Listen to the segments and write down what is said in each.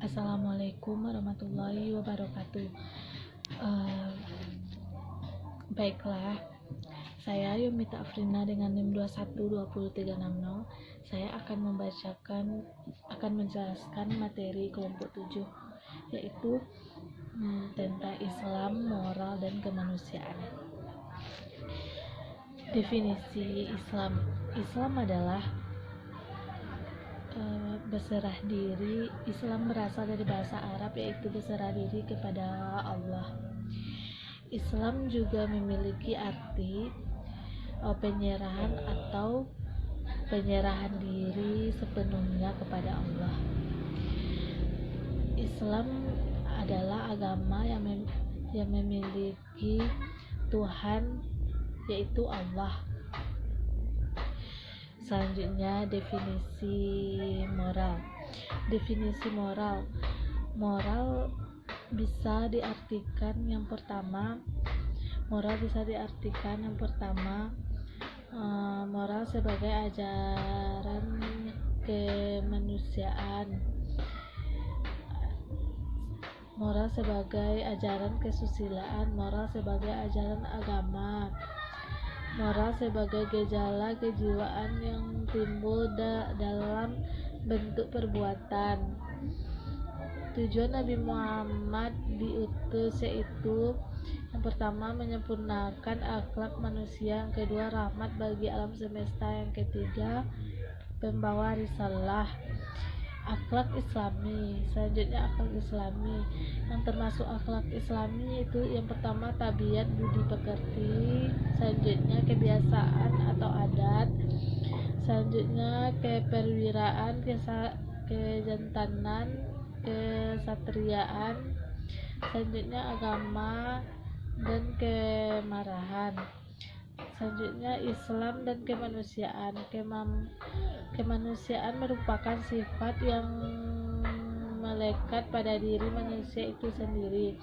Assalamualaikum warahmatullahi wabarakatuh. Eh, Baiklah, saya Yumita Afrina dengan NIM 21202360. Saya akan menjelaskan materi kelompok 7, yaitu tentang Islam, moral, dan kemanusiaan. Definisi Islam. Islam adalah berserah diri. Islam berasal dari bahasa Arab, yaitu berserah diri kepada Allah. Islam juga memiliki arti penyerahan atau penyerahan diri sepenuhnya kepada Allah. Islam adalah agama yang memiliki Tuhan, yaitu Allah. Selanjutnya, definisi moral. Definisi moral bisa diartikan yang pertama, moral sebagai ajaran kemanusiaan, moral sebagai ajaran kesusilaan, moral sebagai ajaran agama, moral sebagai gejala kejiwaan yang timbul dalam bentuk perbuatan. Tujuan Nabi Muhammad diutus yaitu yang pertama menyempurnakan akhlak manusia, yang kedua rahmat bagi alam semesta, yang ketiga pembawa risalah. Akhlak Islami. Selanjutnya akhlak Islami. Yang termasuk akhlak Islami itu yang pertama tabiat budi pekerti, selanjutnya kebiasaan atau adat, selanjutnya keperwiraan, kejantanan, kesatriaan, selanjutnya agama dan kemarahan. Selanjutnya Islam dan kemanusiaan. Kemanusiaan merupakan sifat yang melekat pada diri manusia itu sendiri.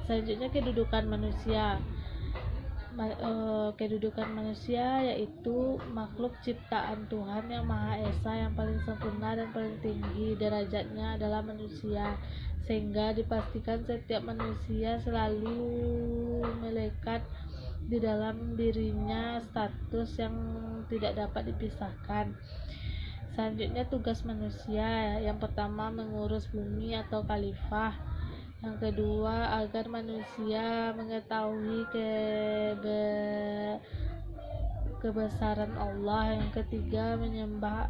Selanjutnya kedudukan manusia. Kedudukan manusia yaitu makhluk ciptaan Tuhan yang Maha Esa, yang paling sempurna dan paling tinggi derajatnya adalah manusia, sehingga dipastikan setiap manusia selalu melekat di dalam dirinya status yang tidak dapat dipisahkan. Selanjutnya tugas manusia. Yang pertama mengurus bumi atau khalifah, yang kedua agar manusia mengetahui kebesaran Allah, yang ketiga menyembah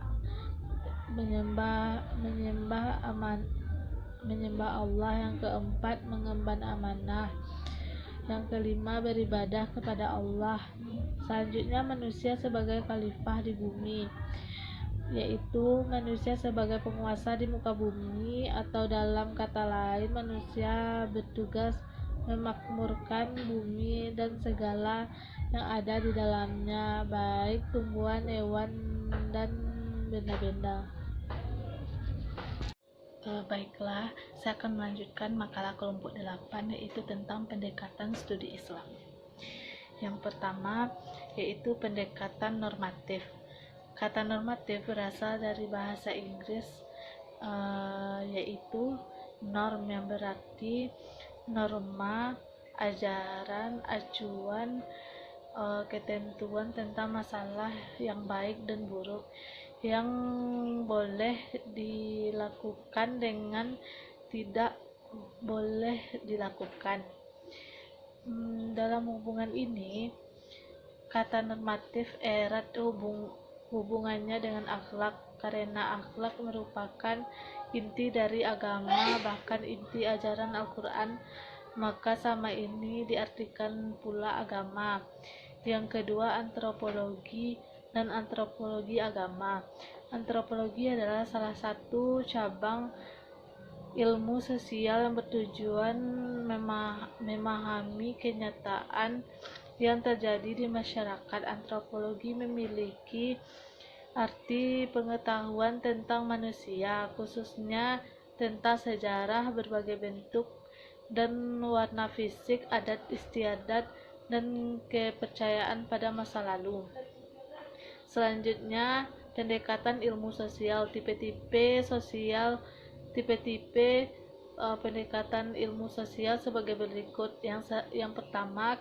Allah, yang keempat mengemban amanah, yang kelima beribadah kepada Allah. Selanjutnya manusia sebagai khalifah di bumi, yaitu manusia sebagai penguasa di muka bumi, atau dalam kata lain manusia bertugas memakmurkan bumi dan segala yang ada di dalamnya, baik tumbuhan, hewan, dan benda-benda. Baiklah, saya akan melanjutkan makalah kelompok 8, yaitu tentang pendekatan studi Islam. Yang pertama yaitu pendekatan normatif. Kata normatif berasal dari bahasa Inggris, yaitu norm, yang berarti norma, ajaran, acuan, ketentuan tentang masalah yang baik dan buruk, yang boleh dilakukan dengan tidak boleh dilakukan. Dalam hubungan ini, kata normatif erat hubungannya dengan akhlak, karena akhlak merupakan inti dari agama, bahkan inti ajaran Al-Quran, maka sama ini diartikan pula agama. Yang kedua, antropologi dan antropologi agama. Antropologi adalah salah satu cabang ilmu sosial yang bertujuan memahami kenyataan yang terjadi di masyarakat. Antropologi memiliki arti pengetahuan tentang manusia, khususnya tentang sejarah, berbagai bentuk dan warna fisik, adat istiadat, dan kepercayaan pada masa lalu. Selanjutnya, pendekatan ilmu sosial. Tipe-tipe sosial, tipe-tipe pendekatan ilmu sosial sebagai berikut. Yang pertama,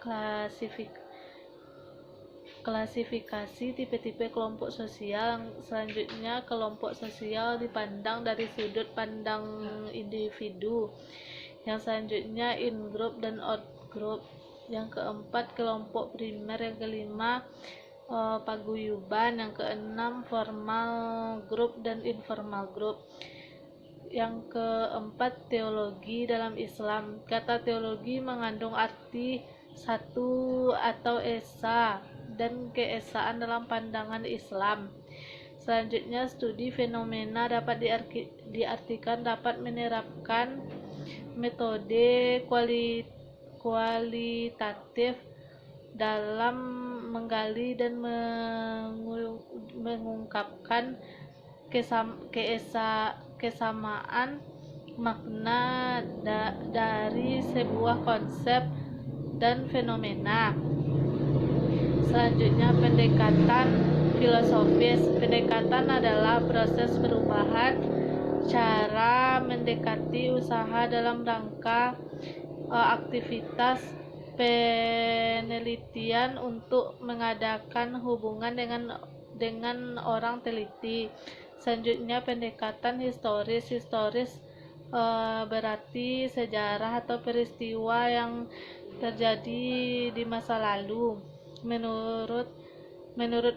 klasifikasi tipe-tipe kelompok sosial. Selanjutnya, kelompok sosial dipandang dari sudut pandang individu. Yang selanjutnya, in group dan out group. Yang keempat, kelompok primer. Yang kelima, paguyuban. Yang keenam, formal group dan informal group. Yang keempat, teologi dalam Islam. Kata teologi mengandung arti satu atau esa dan keesaan dalam pandangan Islam. Selanjutnya, studi fenomena dapat diartikan dapat menerapkan metode kualitatif dalam menggali dan mengungkapkan kesamaan makna dari sebuah konsep dan fenomena. Selanjutnya, pendekatan filosofis. Pendekatan adalah proses perubahan cara mendekati usaha dalam rangka aktivitas penelitian untuk mengadakan hubungan dengan orang teliti. Selanjutnya, pendekatan historis. Berarti sejarah atau peristiwa yang terjadi di masa lalu. Menurut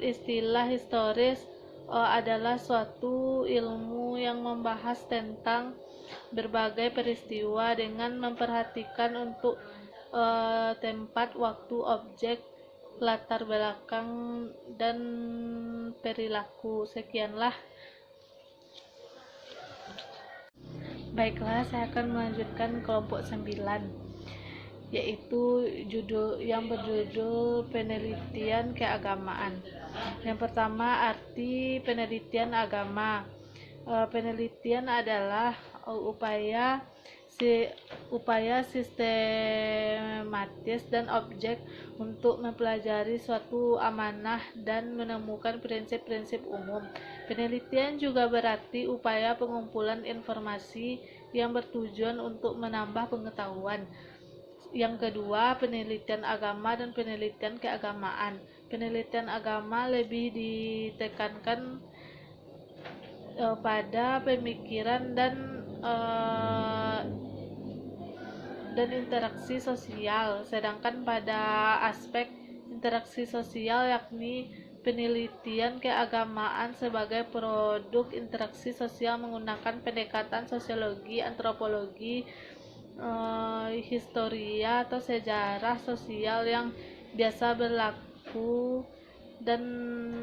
istilah historis adalah suatu ilmu yang membahas tentang berbagai peristiwa dengan memperhatikan untuk tempat, waktu, objek, latar belakang, dan perilaku. Sekianlah. Baiklah, saya akan melanjutkan kelompok 9, yaitu yang berjudul penelitian keagamaan. Yang pertama, arti penelitian agama. Penelitian adalah upaya sistematis dan objek untuk mempelajari suatu amanah dan menemukan prinsip-prinsip umum. Penelitian juga berarti upaya pengumpulan informasi yang bertujuan untuk menambah pengetahuan. Yang kedua, penelitian agama dan penelitian keagamaan. Penelitian agama lebih ditekankan pada pemikiran dan interaksi sosial, sedangkan pada aspek interaksi sosial, yakni penelitian keagamaan sebagai produk interaksi sosial menggunakan pendekatan sosiologi, antropologi, historia atau sejarah sosial yang biasa berlaku dan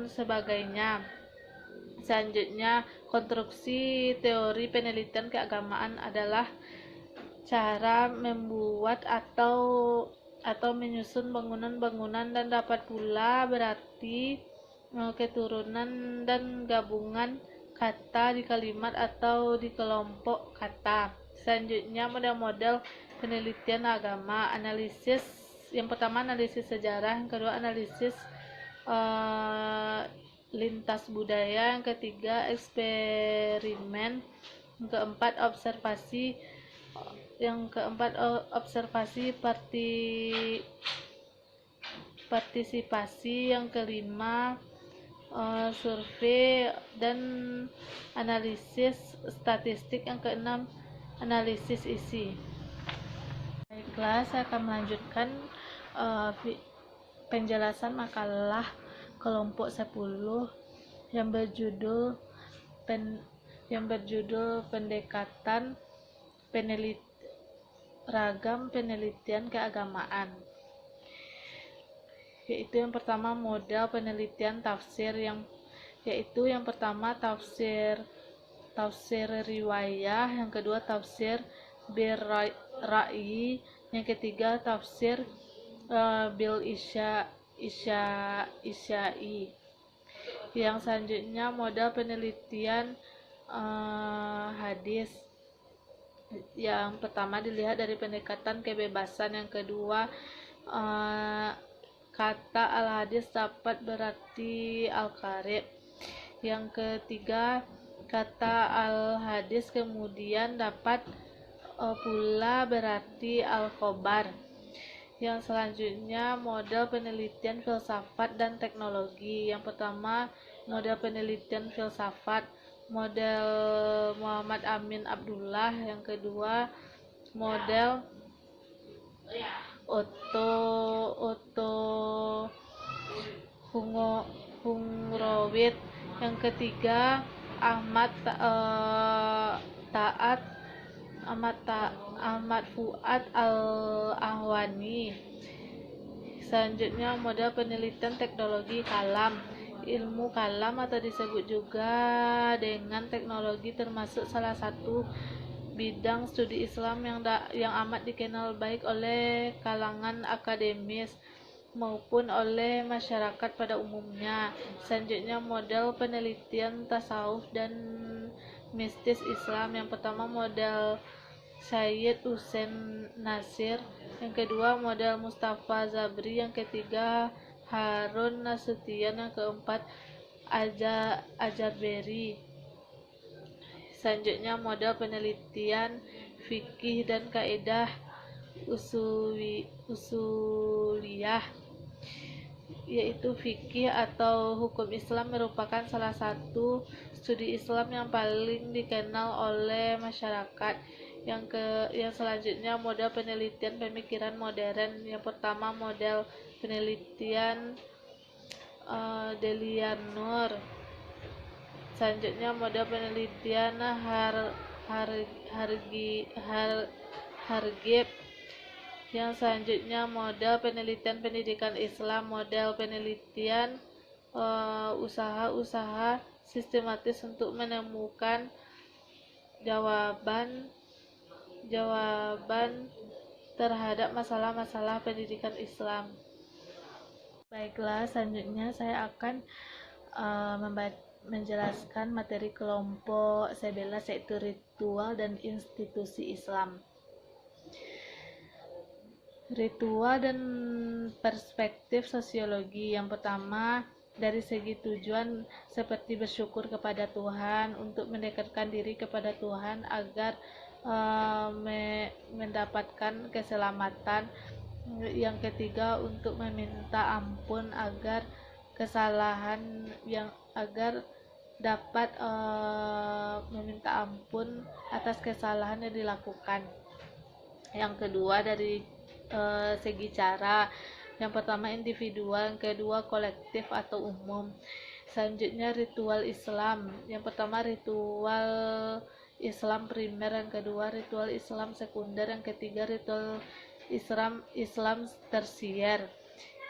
sebagainya. Selanjutnya, konstruksi teori penelitian keagamaan adalah cara membuat atau menyusun bangunan-bangunan, dan dapat pula berarti keturunan dan gabungan kata di kalimat atau di kelompok kata. Selanjutnya, model-model penelitian agama. Analisis. Yang pertama, analisis sejarah. Yang kedua, analisis lintas budaya. Yang ketiga, eksperimen. Yang keempat, observasi. Yang keempat, observasi partisipasi. Yang kelima, survei dan analisis statistik. Yang keenam, analisis isi. Baiklah, saya akan melanjutkan penjelasan makalah kelompok 10 yang berjudul pendekatan ragam penelitian keagamaan. Yaitu yang pertama, model penelitian tafsir, yaitu yang pertama tafsir riwayah, yang kedua tafsir bir-ra'yi, yang ketiga tafsir bil isya'i. Yang selanjutnya, model penelitian hadis. Yang pertama dilihat dari pendekatan kebebasan, yang kedua kata al-hadis dapat berarti al-qarib, Yang ketiga, kata al-hadis kemudian dapat pula berarti al-khobar. Yang selanjutnya, model penelitian filsafat dan teknologi. Yang pertama, model penelitian filsafat, model Muhammad Amin Abdullah. Yang kedua, model Otto Otto Hungrowit. Yang ketiga, Taat Ahmad Fuad Al-Ahwani. Selanjutnya, model penelitian teknologi kalam. Ilmu kalam atau disebut juga dengan teknologi termasuk salah satu bidang studi Islam yang amat dikenal baik oleh kalangan akademis maupun oleh masyarakat pada umumnya. Selanjutnya, model penelitian tasawuf dan mistis Islam. Yang pertama, model Syed Hussein Nasir. Yang kedua, model Mustafa Zabri. Yang ketiga, Harun Nasution. Yang keempat, Ajaberi. Selanjutnya, model penelitian fikih dan kaidah usuliyah, yaitu fikih atau hukum Islam merupakan salah satu studi Islam yang paling dikenal oleh masyarakat. Yang selanjutnya, model penelitian pemikiran modern. Yang pertama, model penelitian Delianur. Selanjutnya, model penelitian Hargib. Yang selanjutnya, model penelitian pendidikan Islam, model penelitian usaha-usaha sistematis untuk menemukan jawaban terhadap masalah-masalah pendidikan Islam. Baiklah, selanjutnya saya akan menjelaskan materi kelompok 11, yaitu ritual dan institusi Islam. Ritual dan perspektif sosiologi. Yang pertama, dari segi tujuan seperti bersyukur kepada Tuhan, untuk mendekatkan diri kepada Tuhan agar mendapatkan keselamatan. Yang ketiga, untuk meminta ampun agar dapat meminta ampun atas kesalahan yang dilakukan. Yang kedua, dari segi cara. Yang pertama, individual. Yang kedua, kolektif atau umum. Selanjutnya, ritual Islam. Yang pertama, ritual Islam primer. Yang kedua, ritual Islam sekunder. Yang ketiga, ritual Islam tersier.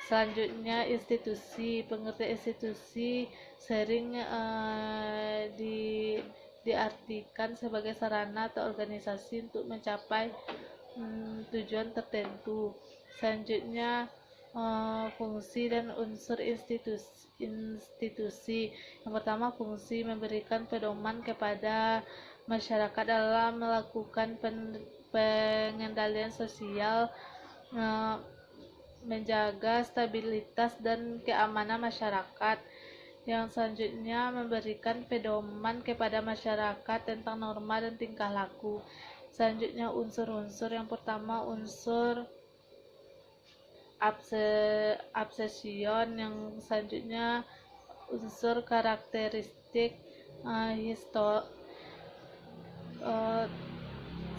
Selanjutnya, institusi. Pengertian institusi sering diartikan sebagai sarana atau organisasi untuk mencapai tujuan tertentu. Selanjutnya, fungsi dan unsur institusi. Yang pertama, fungsi memberikan pedoman kepada masyarakat dalam melakukan pengendalian sosial, menjaga stabilitas dan keamanan masyarakat. Yang selanjutnya, memberikan pedoman kepada masyarakat tentang norma dan tingkah laku. Selanjutnya, unsur-unsur. Yang pertama, unsur absesion. Yang selanjutnya, unsur karakteristik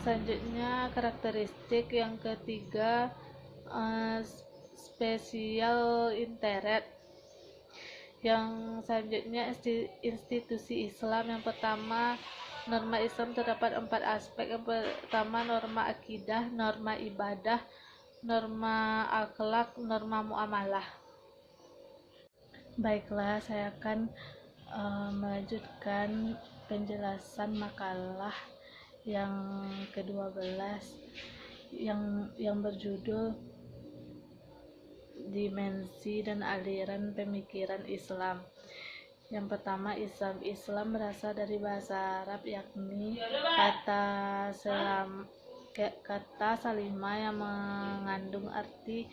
selanjutnya karakteristik. Yang ketiga, spesial interest. Yang selanjutnya, institusi Islam. Yang pertama, norma Islam terdapat 4 aspek. Yang pertama, norma akidah, norma ibadah, norma akhlak, norma muamalah. Baiklah, saya akan melanjutkan penjelasan makalah yang ke-12 yang berjudul Dimensi dan Aliran Pemikiran Islam. Yang pertama, Islam berasal dari bahasa Arab, yakni kata salima yang mengandung arti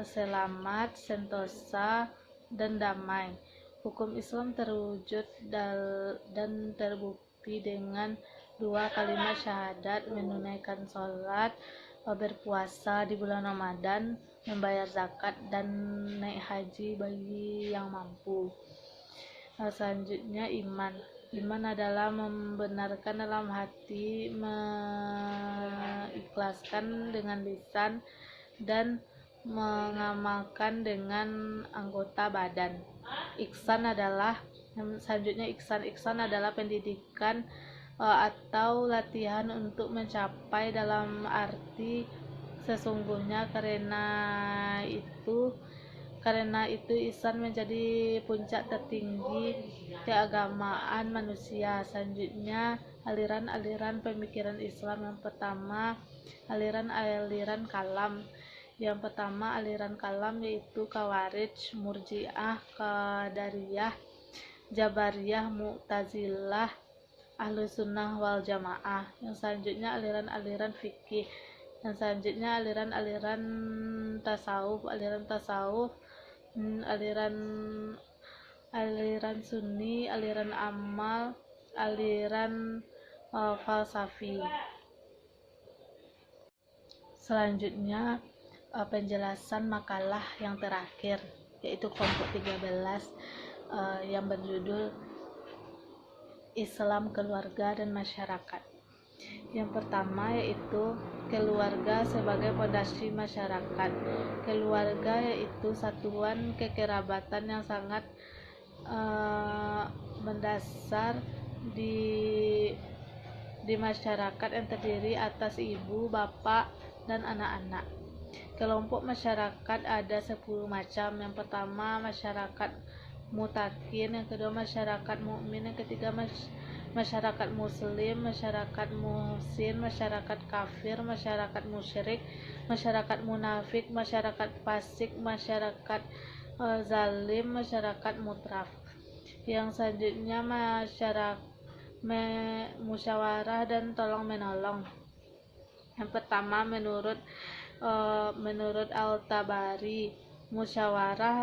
selamat, sentosa, dan damai. Hukum Islam terwujud dan terbukti dengan 2 kalimat syahadat, menunaikan sholat, berpuasa di bulan Ramadan, membayar zakat, dan naik haji bagi yang mampu. Selanjutnya iman. Iman adalah membenarkan dalam hati, mengikhlaskan dengan lisan, dan mengamalkan dengan anggota badan. Ihsan adalah pendidikan atau latihan untuk mencapai dalam arti sesungguhnya. Karena itu ihsan menjadi puncak tertinggi keagamaan manusia. Selanjutnya aliran-aliran pemikiran Islam. Yang pertama, aliran kalam. Yang pertama aliran kalam yaitu Khawarij, Murji'ah, Qadariyah, Jabariyah, Mu'tazilah, Ahlus Sunnah wal Jamaah. Yang selanjutnya aliran-aliran fikih. Yang selanjutnya aliran-aliran tasawuf. Aliran Sunni, aliran amal, aliran falsafi. Selanjutnya penjelasan makalah yang terakhir, yaitu kelompok 13 yang berjudul Islam, Keluarga, dan Masyarakat. Yang pertama yaitu keluarga sebagai fondasi masyarakat. Keluarga yaitu satuan kekerabatan yang sangat mendasar di masyarakat yang terdiri atas ibu, bapak, dan anak-anak. Kelompok masyarakat ada 10 macam. Yang pertama masyarakat mutakin, yang kedua masyarakat mukmin, yang ketiga masyarakat muslim, masyarakat muhsin, masyarakat kafir, masyarakat musyrik, masyarakat munafik, masyarakat fasik, masyarakat zalim, masyarakat mutraf. Yang selanjutnya masyarakat musyawarah dan tolong menolong. Yang pertama menurut Al-Tabari, musyawarah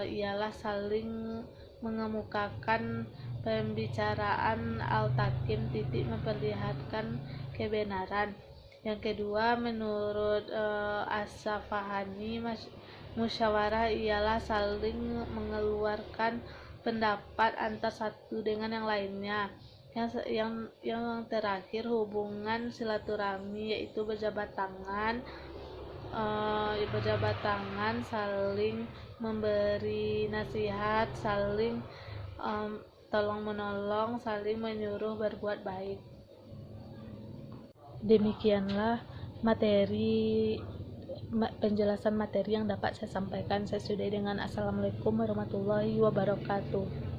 ialah saling mengemukakan pembicaraan al-takim, memperlihatkan kebenaran. Yang kedua menurut As-Safahani, musyawarah ialah saling mengeluarkan pendapat antar satu dengan yang lainnya. Yang terakhir hubungan silaturahmi, yaitu berjabat tangan, saling memberi nasihat, saling tolong menolong, saling menyuruh berbuat baik. Demikianlah penjelasan materi yang dapat saya sampaikan. Saya sudahi dengan Assalamualaikum warahmatullahi wabarakatuh.